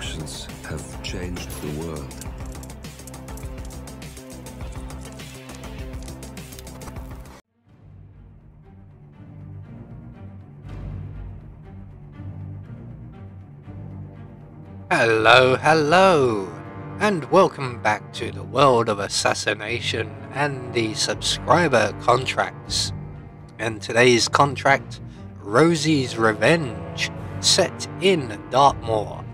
actions have changed the world. Hello, and welcome back to the world of assassination and the subscriber contracts. And today's contract, Rosie's Revenge, set in Dartmoor.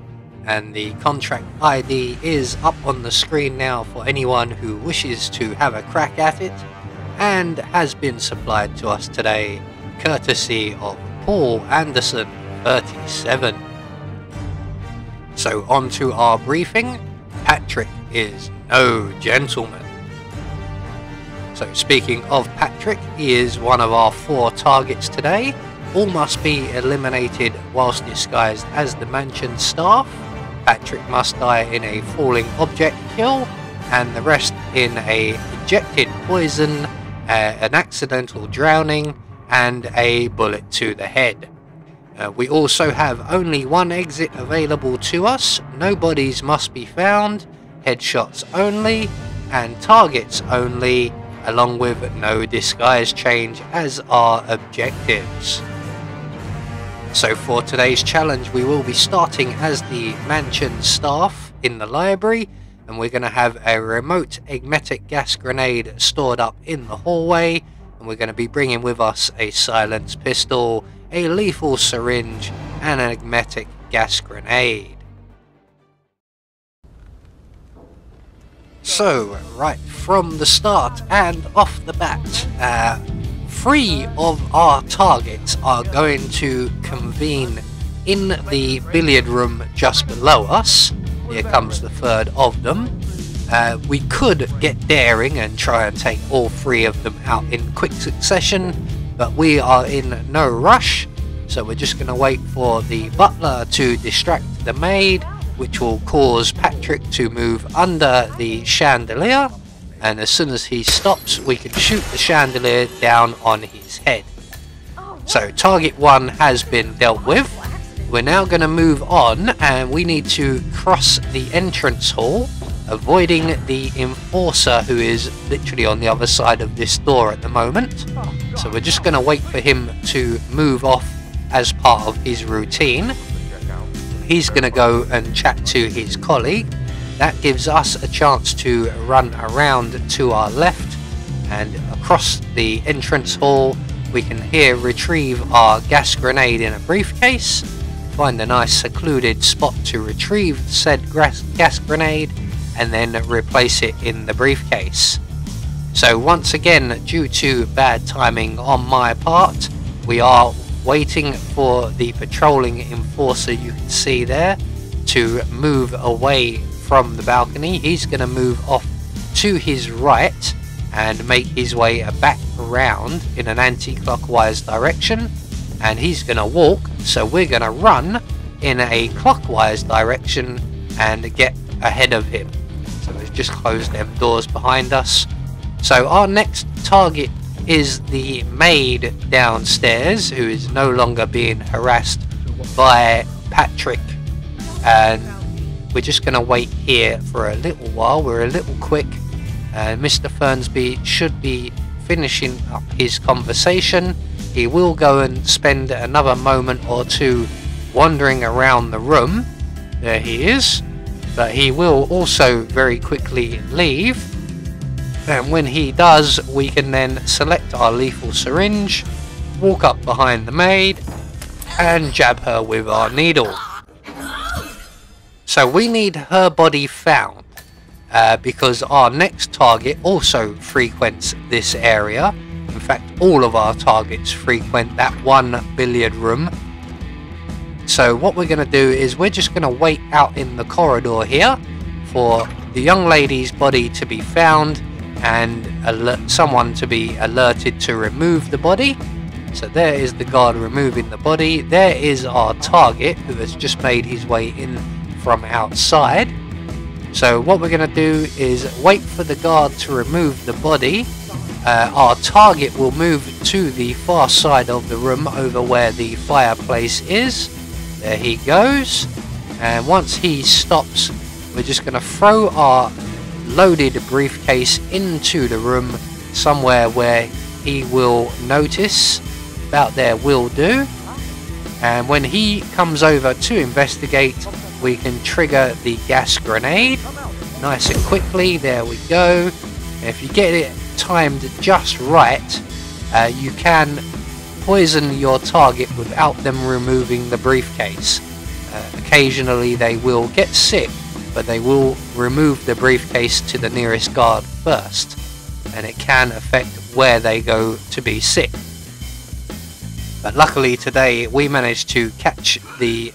And the contract ID is up on the screen now for anyone who wishes to have a crack at it, and has been supplied to us today courtesy of Paul Anderson 37. So on to our briefing. Patrick is no gentleman. So speaking of Patrick, he is one of our 4 targets today. All must be eliminated whilst disguised as the mansion staff. Patrick must die in a falling object kill, and the rest in a injected poison, an accidental drowning, and a bullet to the head. We also have only one exit available to us. No bodies must be found, headshots only, and targets only, along with no disguise change as our objectives. So for today's challenge, we will be starting as the mansion staff in the library, and we're going to have a remote emetic gas grenade stored up in the hallway, and we're going to be bringing with us a silenced pistol, a lethal syringe, and an emetic gas grenade. So, right from the start and off the bat, 3 of our targets are going to convene in the billiard room just below us. Here comes the 3rd of them. We could get daring and try and take all 3 of them out in quick succession, but we are in no rush, so we're just going to wait for the butler to distract the maid, which will cause Patrick to move under the chandelier, and as soon as he stops we can shoot the chandelier down on his head. So target 1 has been dealt with. We're now going to move on, and we need to cross the entrance hall, avoiding the enforcer who is literally on the other side of this door at the moment. So we're just going to wait for him to move off as part of his routine. He's going to go and chat to his colleague. That gives us a chance to run around to our left and across the entrance hall. We can here retrieve our gas grenade in a briefcase, find a nice secluded spot to retrieve said gas grenade, and then replace it in the briefcase. So once again, due to bad timing on my part, we are waiting for the patrolling enforcer you can see there to move away from the balcony. He's going to move off to his right and make his way back around in an anti-clockwise direction, and he's going to walk, so we're going to run in a clockwise direction and get ahead of him. So let's just close them doors behind us. So our next target is the maid downstairs, who is no longer being harassed by Patrick, and we're just going to wait here for a little while. We're a little quick, and Mr. Fernsby should be finishing up his conversation. He will go and spend another moment or 2 wandering around the room. There he is. But he will also very quickly leave, and when he does we can then select our lethal syringe, walk up behind the maid and jab her with our needle. So we need her body found, because our next target also frequents this area. In fact, all of our targets frequent that one billiard room. So what we're going to do is we're just going to wait out in the corridor here for the young lady's body to be found and someone to be alerted to remove the body. So there is the guard removing the body. There is our target who has just made his way in from outside. So what we're going to do is wait for the guard to remove the body. Our target will move to the far side of the room over where the fireplace is. There he goes. And once he stops, we're just going to throw our loaded briefcase into the room somewhere where he will notice. About there will do. And when he comes over to investigate, we can trigger the gas grenade nice and quickly. There we go. If you get it timed just right, you can poison your target without them removing the briefcase. Occasionally they will get sick, but they will remove the briefcase to the nearest guard first, and it can affect where they go to be sick. But luckily today we managed to catch the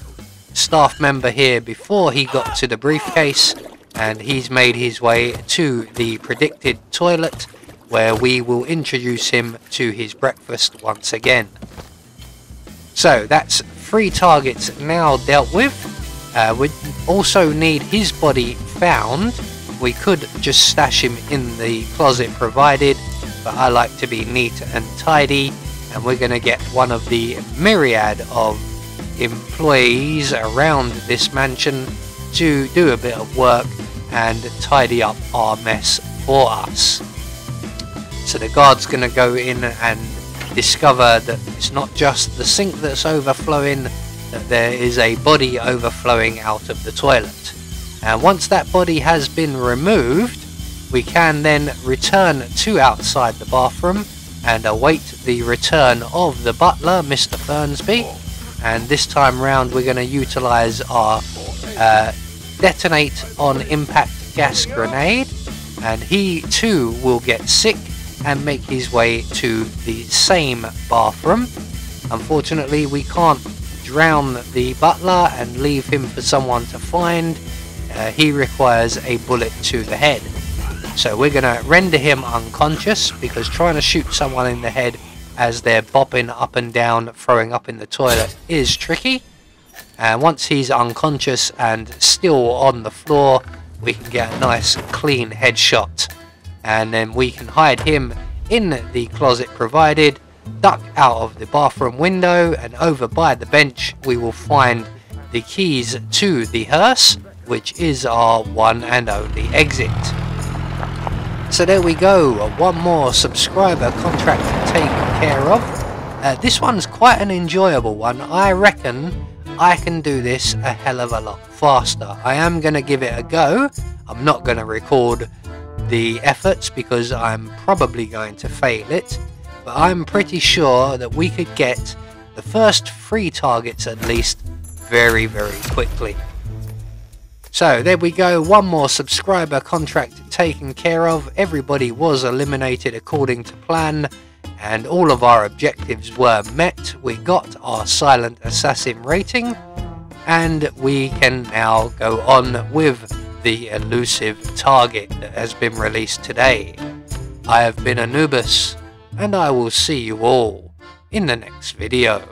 staff member here before he got to the briefcase, and he's made his way to the predicted toilet, where we will introduce him to his breakfast once again. So that's 3 targets now dealt with. We also need his body found. We could just stash him in the closet provided, but I like to be neat and tidy, and we're going to get one of the myriad of employees around this mansion to do a bit of work and tidy up our mess for us. So the guard's going to go in and discover that it's not just the sink that's overflowing, that there is a body overflowing out of the toilet. And once that body has been removed, we can then return to outside the bathroom and await the return of the butler, Mr. Fernsby. And this time round we're going to utilise our detonate on impact gas grenade, and he too will get sick and make his way to the same bathroom. Unfortunately we can't drown the butler and leave him for someone to find. He requires a bullet to the head. So we're going to render him unconscious, because trying to shoot someone in the head as they're bopping up and down, throwing up in the toilet is tricky. And once he's unconscious and still on the floor, we can get a nice clean headshot. And then we can hide him in the closet provided, duck out of the bathroom window, and over by the bench we will find the keys to the hearse, which is our one and only exit. So there we go, one more subscriber contract taken care of. This one's quite an enjoyable one. I reckon I can do this a hell of a lot faster. I am going to give it a go. I'm not going to record the efforts because I'm probably going to fail it, but I'm pretty sure that we could get the first 3 targets at least very quickly. So there we go, one more subscriber contract taken care of. Everybody was eliminated according to plan, and all of our objectives were met. We got our silent assassin rating, and we can now go on with the elusive target that has been released today. I have been Anubis, and I will see you all in the next video.